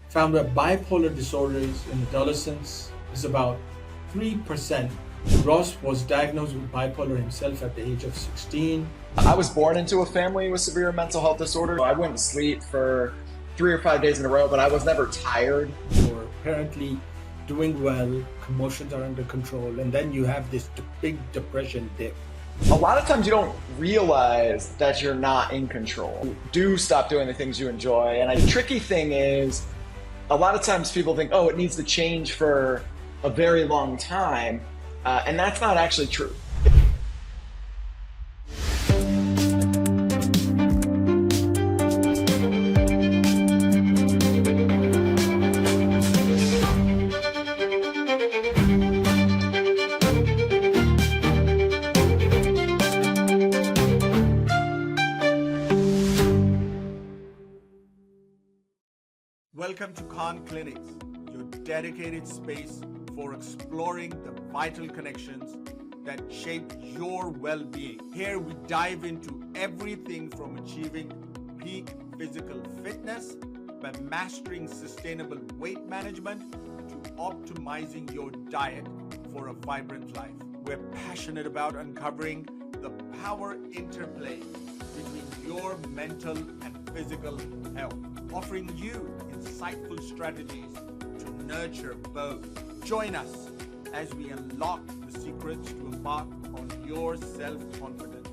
found that bipolar disorders in adolescence is about 3%. Ross was diagnosed with bipolar himself at the age of 16. I was born into a family with severe mental health disorder. I wouldn't sleep for 3 or 5 days in a row, but I was never tired. You're apparently doing well, emotions are under control, and then you have this big depression dip. A lot of times you don't realize that you're not in control. You do stop doing the things you enjoy. And the tricky thing is, a lot of times people think, oh, it needs to change for a very long time. And that's not actually true. Welcome to Khan Klinics, your dedicated space for exploring the vital connections that shape your well-being. Here we dive into everything from achieving peak physical fitness by mastering sustainable weight management to optimizing your diet for a vibrant life. We're passionate about uncovering the power interplay between your mental and physical health, offering you insightful strategies to nurture both. Join us as we unlock the secrets to embark on your self-confidence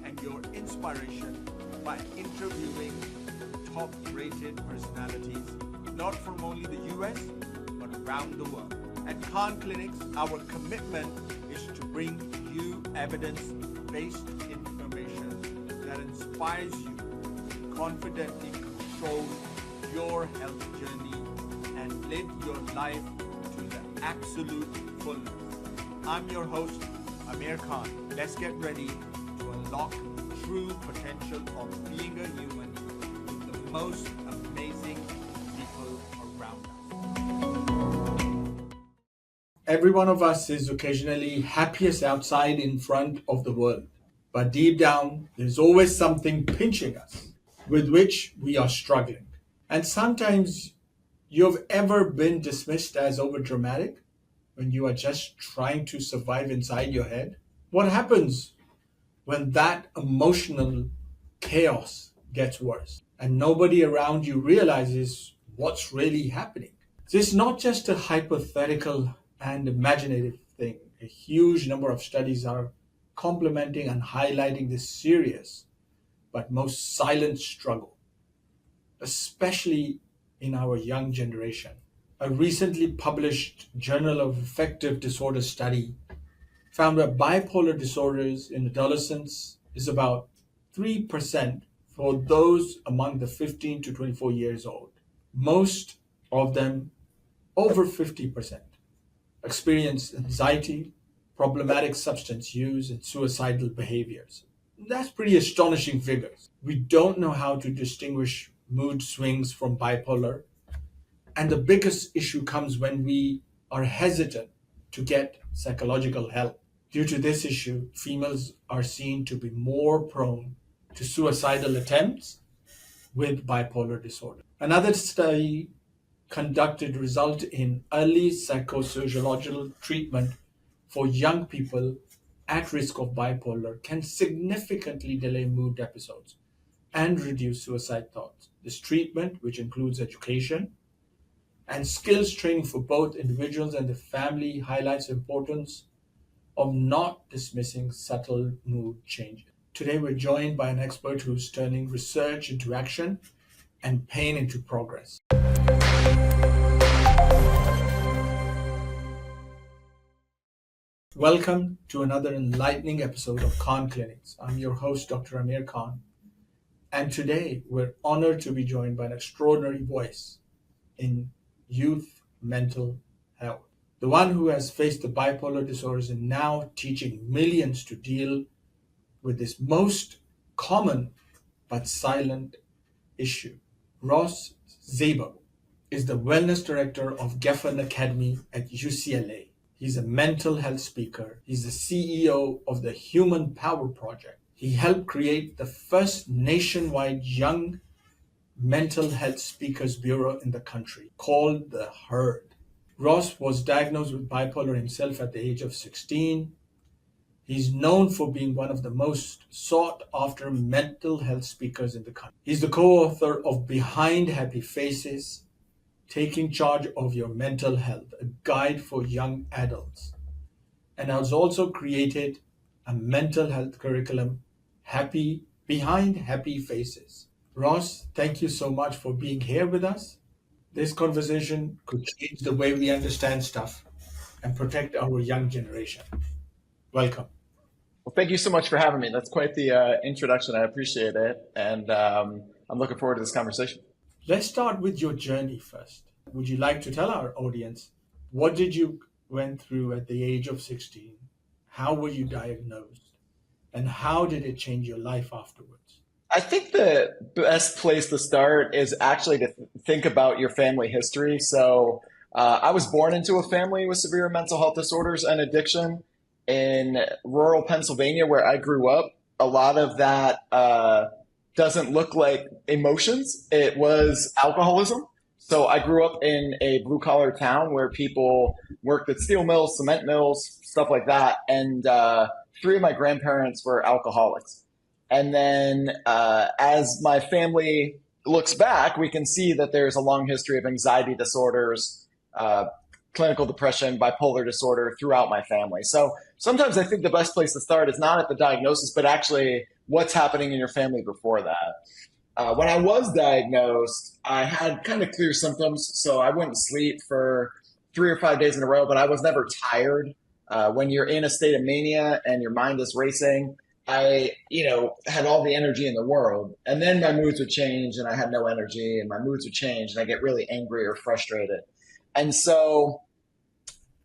and your inspiration by interviewing top-rated personalities, not from only the US, but around the world. At Khan Klinics, our commitment is to bring you evidence-based information that inspires you to confidently control your health journey and live your life to the absolute fullness. I'm your host, Amir Khan. Let's get ready to unlock the true potential of being a human with the most amazing people around us. Every one of us is occasionally happiest outside in front of the world, but deep down, there's always something pinching us with which we are struggling. And sometimes you've ever been dismissed as overdramatic when you are just trying to survive inside your head? What happens when that emotional chaos gets worse and nobody around you realizes what's really happening? This is not just a hypothetical and imaginative thing. A huge number of studies are complementing and highlighting this serious but most silent struggle, especially in our young generation. A recently published Journal of Affective Disorder study found that bipolar disorders in adolescents is about 3% for those among the 15 to 24 years old. Most of them, over 50%, experience anxiety, problematic substance use, and suicidal behaviors. That's pretty astonishing figures. We don't know how to distinguish mood swings from bipolar. And the biggest issue comes when we are hesitant to get psychological help. Due to this issue, females are seen to be more prone to suicidal attempts with bipolar disorder. Another study conducted result in early psychosociological treatment for young people at risk of bipolar can significantly delay mood episodes and reduce suicide thoughts. This treatment, which includes education and skills training for both individuals and the family, highlights the importance of not dismissing subtle mood changes. Today, we're joined by an expert who's turning research into action and pain into progress. Welcome to another enlightening episode of Khan Clinics. I'm your host, Dr. Amir Khan. And today, we're honored to be joined by an extraordinary voice in youth mental health. The one who has faced the bipolar disorders and now teaching millions to deal with this most common but silent issue. Ross Szabo is the wellness director of Geffen Academy at UCLA. He's a mental health speaker. He's the CEO of the Human Power Project. He helped create the first nationwide young mental health speakers bureau in the country called the Herd. Ross was diagnosed with bipolar himself at the age of 16. He's known for being one of the most sought after mental health speakers in the country. He's the co author of Behind Happy Faces, Taking Charge of Your Mental Health, a guide for young adults, and has also created a mental health curriculum, Behind Happy Faces. Ross, thank you so much for being here with us. This conversation could change the way we understand stuff and protect our young generation. Welcome. Well, thank you so much for having me. That's quite the introduction. I appreciate it. And I'm looking forward to this conversation. Let's start with your journey first. Would you like to tell our audience what did you went through at the age of 16? How were you diagnosed? And how did it change your life afterwards? I think the best place to start is actually to think about your family history. So I was born into a family with severe mental health disorders and addiction in rural Pennsylvania, where I grew up. A lot of that doesn't look like emotions. It was alcoholism. So I grew up in a blue collar town where people worked at steel mills, cement mills, stuff like that. And three of my grandparents were alcoholics. And then as my family looks back, we can see that there's a long history of anxiety disorders, clinical depression, bipolar disorder throughout my family. So sometimes I think the best place to start is not at the diagnosis, but actually what's happening in your family before that. When I was diagnosed, I had kind of clear symptoms, so I wouldn't sleep for 3 or 5 days in a row, but I was never tired. When you're in a state of mania and your mind is racing, I, had all the energy in the world, and then my moods would change and I had no energy, and my moods would change and I get really angry or frustrated. And so,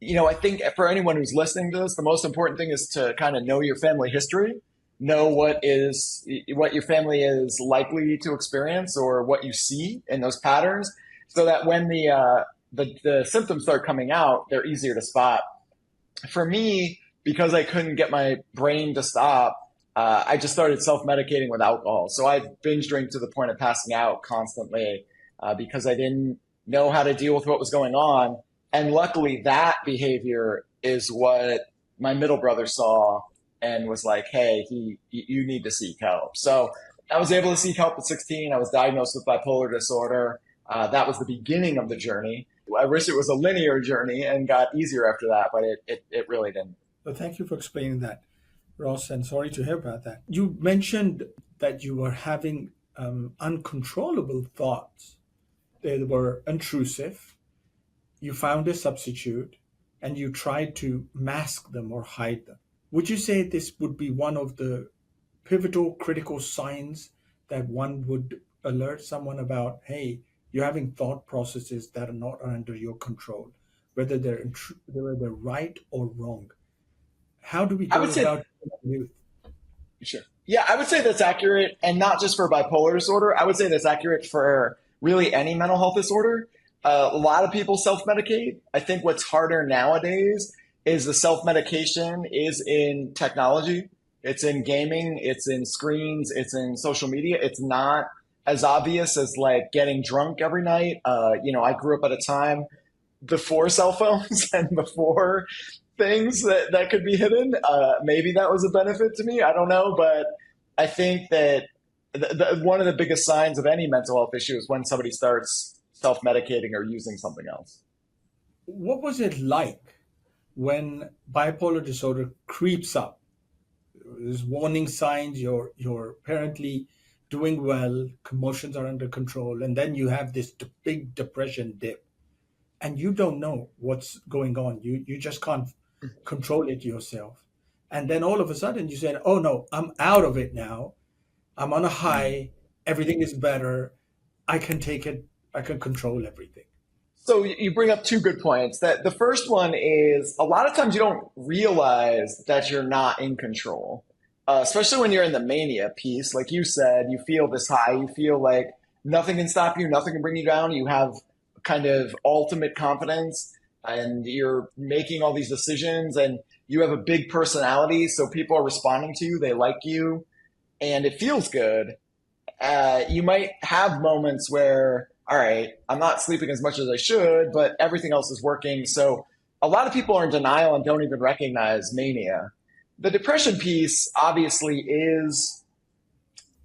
I think for anyone who's listening to this, the most important thing is to kind of know your family history, know what your family is likely to experience or what you see in those patterns, so that when the symptoms start coming out, they're easier to spot. For me, because I couldn't get my brain to stop, I just started self-medicating with alcohol. So I binge drank to the point of passing out constantly because I didn't know how to deal with what was going on. And luckily, that behavior is what my middle brother saw and was like, hey, you need to seek help. So I was able to seek help at 16. I was diagnosed with bipolar disorder. That was the beginning of the journey. I wish it was a linear journey and got easier after that, but it really didn't. Well, thank you for explaining that, Ross, and sorry to hear about that. You mentioned that you were having uncontrollable thoughts. They were intrusive. You found a substitute and you tried to mask them or hide them. Would you say this would be one of the pivotal critical signs that one would alert someone about, hey, you're having thought processes that are not under your control, whether they're right or wrong? How do we I go would say, about youth? sure. Yeah, I would say that's accurate, and not just for bipolar disorder. I would say that's accurate for really any mental health disorder. A lot of people self-medicate. I think what's harder nowadays is the self-medication is in technology. It's in gaming. It's in screens. It's in social media. It's not as obvious as like getting drunk every night. I grew up at a time before cell phones and before things that could be hidden. Maybe that was a benefit to me. I don't know. But I think that one of the biggest signs of any mental health issue is when somebody starts self-medicating or using something else. What was it like when bipolar disorder creeps up? There's warning signs, you're apparently doing well, emotions are under control, and then you have this big depression dip, and you don't know what's going on. You just can't control it yourself. And then all of a sudden you said, oh no, I'm out of it now. I'm on a high, everything is better. I can take it, I can control everything. So you bring up two good points. That the first one is a lot of times you don't realize that you're not in control, especially when you're in the mania piece. Like you said, you feel this high, you feel like nothing can stop you, nothing can bring you down. You have kind of ultimate confidence and you're making all these decisions and you have a big personality. So people are responding to you, they like you, and it feels good. you might have moments where, all right, I'm not sleeping as much as I should, but everything else is working. So a lot of people are in denial and don't even recognize mania. The depression piece obviously is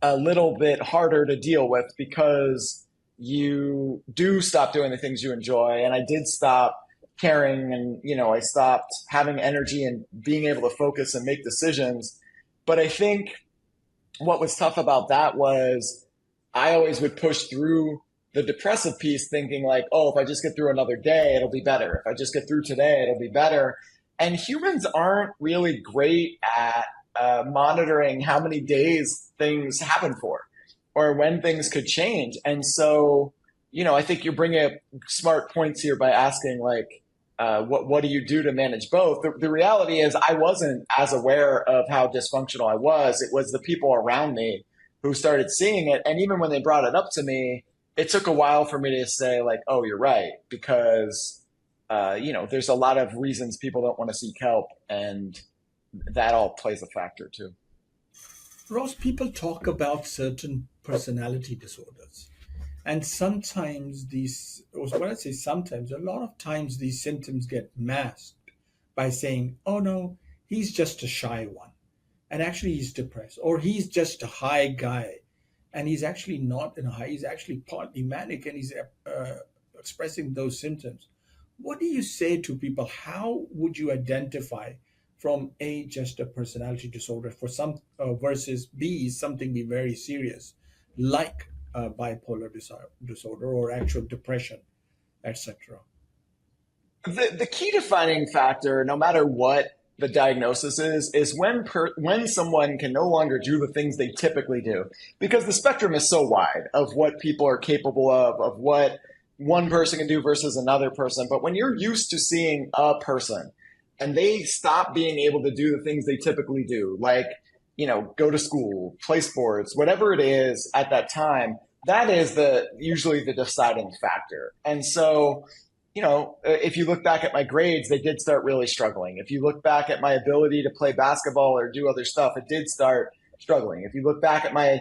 a little bit harder to deal with because you do stop doing the things you enjoy. And I did stop caring, and I stopped having energy and being able to focus and make decisions. But I think what was tough about that was I always would push through the depressive piece thinking like, oh, if I just get through another day, it'll be better. If I just get through today, it'll be better. And humans aren't really great at monitoring how many days things happen for or when things could change. And so, I think you're bringing up smart points here by asking like, what do you do to manage both? The reality is I wasn't as aware of how dysfunctional I was. It was the people around me who started seeing it. And even when they brought it up to me, it took a while for me to say like, oh, you're right. Because, there's a lot of reasons people don't want to seek help. And that all plays a factor too. Ross, people talk about certain personality disorders. And sometimes or when I say sometimes, a lot of times these symptoms get masked by saying, oh no, he's just a shy one. And actually he's depressed. Or he's just a high guy. And he's actually not in a high, he's actually partly manic and he's expressing those symptoms. What do you say to people? How would you identify from A, just a personality disorder for some versus B, something be very serious, like bipolar disorder or actual depression, etc.? The key defining factor, no matter what the diagnosis is when someone can no longer do the things they typically do, because the spectrum is so wide of what people are capable of what one person can do versus another person. But when you're used to seeing a person and they stop being able to do the things they typically do, like, go to school, play sports, whatever it is at that time, that is usually the deciding factor. And so, if you look back at my grades, they did start really struggling. If you look back at my ability to play basketball or do other stuff, it did start struggling. If you look back at my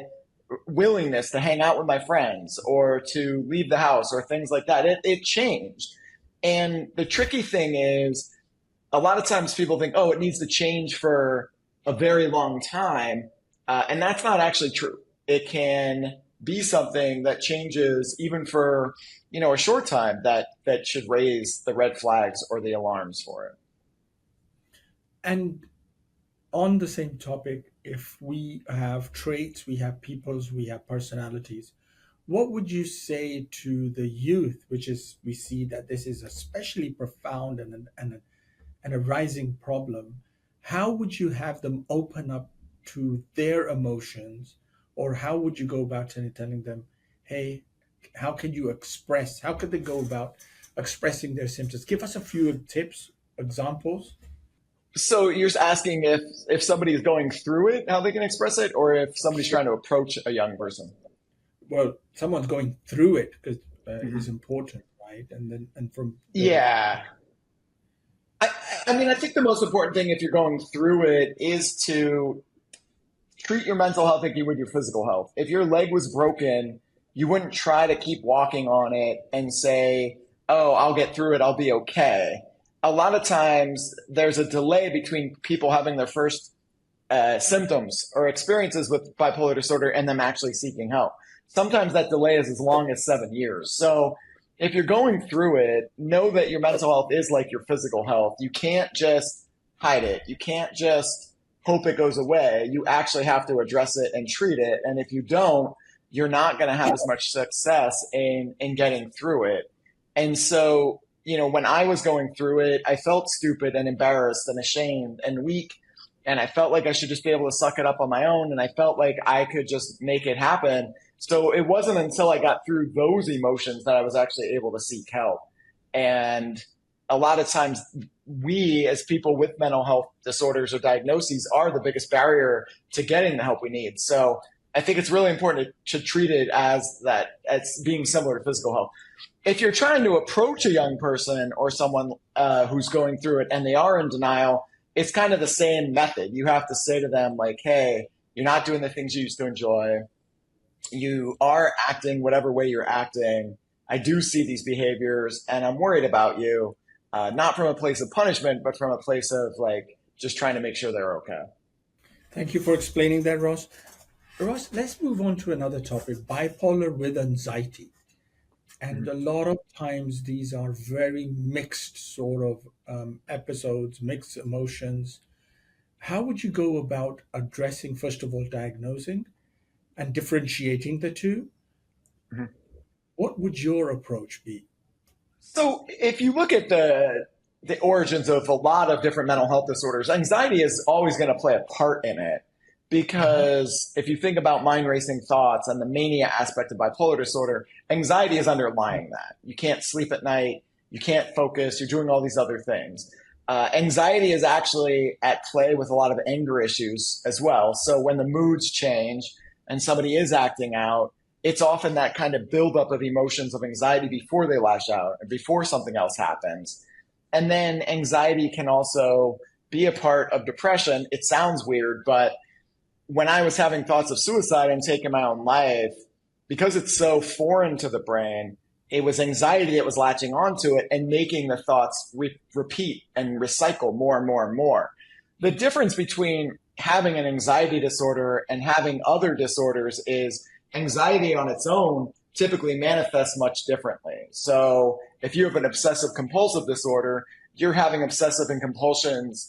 willingness to hang out with my friends or to leave the house or things like that, it changed. And the tricky thing is, a lot of times people think, oh, it needs to change for a very long time. And that's not actually true. It can be something that changes even for, a short time that should raise the red flags or the alarms for it. And on the same topic, if we have traits, we have peoples, we have personalities, what would you say to the youth, which is, we see that this is especially profound and a rising problem? How would you have them open up to their emotions, or how would you go about telling them, hey, how could they go about expressing their symptoms? Give us a few tips, examples. So you're asking if somebody is going through it, how they can express it, or if somebody's trying to approach a young person? Well, someone's going through it because Mm-hmm. is important, right? And from Yeah. I think the most important thing if you're going through it is to treat your mental health like you would your physical health. If your leg was broken, you wouldn't try to keep walking on it and say, oh, I'll get through it, I'll be okay. A lot of times there's a delay between people having their first symptoms or experiences with bipolar disorder and them actually seeking help. Sometimes that delay is as long as 7 years. So if you're going through it, know that your mental health is like your physical health. You can't just hide it. You can't just hope it goes away. You actually have to address it and treat it. And if you don't, you're not going to have as much success in getting through it. And so, when I was going through it, I felt stupid and embarrassed and ashamed and weak. And I felt like I should just be able to suck it up on my own. And I felt like I could just make it happen. So it wasn't until I got through those emotions that I was actually able to seek help. And a lot of times we, as people with mental health disorders or diagnoses, are the biggest barrier to getting the help we need. So I think it's really important to treat it as being similar to physical health. If you're trying to approach a young person or someone who's going through it and they are in denial, it's kind of the same method. You have to say to them like, hey, you're not doing the things you used to enjoy. you are acting whatever way you're acting. I do see these behaviors and I'm worried about you, not from a place of punishment, but from a place of like just trying to make sure they're okay. Thank you for explaining that, Ross. Ross, let's move on to another topic, bipolar with anxiety. And a lot of times these are very mixed sort of episodes, mixed emotions. How would you go about addressing, first of all, diagnosing and differentiating the two? Mhm. What would your approach be? So if you look at the origins of a lot of different mental health disorders, anxiety is always going to play a part in it. Mhm. Because if you think about mind racing thoughts and the mania aspect of bipolar disorder, anxiety is underlying that. You can't sleep at night, you can't focus, you're doing all these other things. Anxiety is actually at play with a lot of anger issues as well. So when the moods change and somebody is acting out, it's often that kind of buildup of emotions of anxiety before they lash out and before something else happens. And then anxiety can also be a part of depression. It sounds weird, but when I was having thoughts of suicide and taking my own life, because it's so foreign to the brain, it was anxiety that was latching onto it and making the thoughts repeat and recycle more and more and more. The difference between having an anxiety disorder and having other disorders is anxiety on its own typically manifests much differently. So if you have an obsessive compulsive disorder, you're having obsessions and compulsions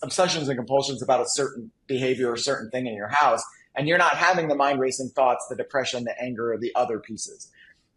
about a certain behavior or certain thing in your house, and you're not having the mind racing thoughts, the depression, the anger, or the other pieces.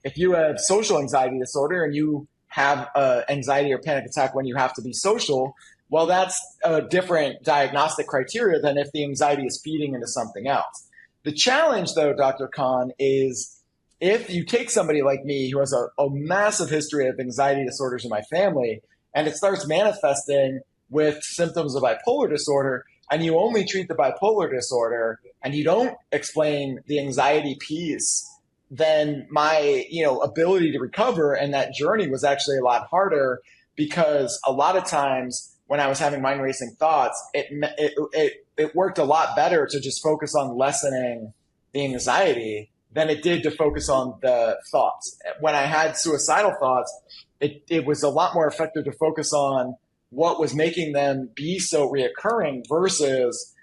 If you have social anxiety disorder and you have anxiety or panic attack when you have to be social, well, that's a different diagnostic criteria than if the anxiety is feeding into something else. The challenge, though, Dr. Khan, is if you take somebody like me who has a massive history of anxiety disorders in my family, and it starts manifesting with symptoms of bipolar disorder, and you only treat the bipolar disorder and you don't explain the anxiety piece, then my ability to recover and that journey was actually a lot harder, because a lot of times when I was having mind racing thoughts, it worked a lot better to just focus on lessening the anxiety than it did to focus on the thoughts. When I had suicidal thoughts, it was a lot more effective to focus on what was making them be so reoccurring versus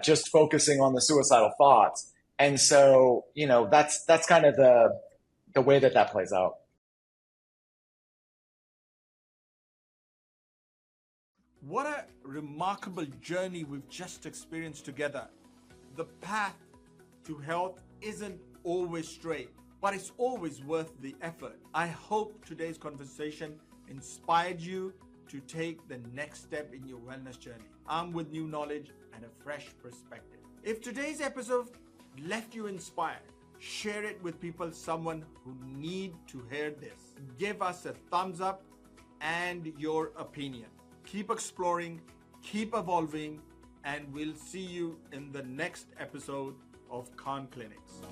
just focusing on the suicidal thoughts. And so, that's kind of the way that plays out. What a remarkable journey we've just experienced together. The path to health isn't always straight, but it's always worth the effort. I hope today's conversation inspired you to take the next step in your wellness journey, armed with new knowledge and a fresh perspective. If today's episode left you inspired, share it with someone who need to hear this. Give us a thumbs up and your opinion. Keep exploring, keep evolving, and we'll see you in the next episode of Khan Clinics.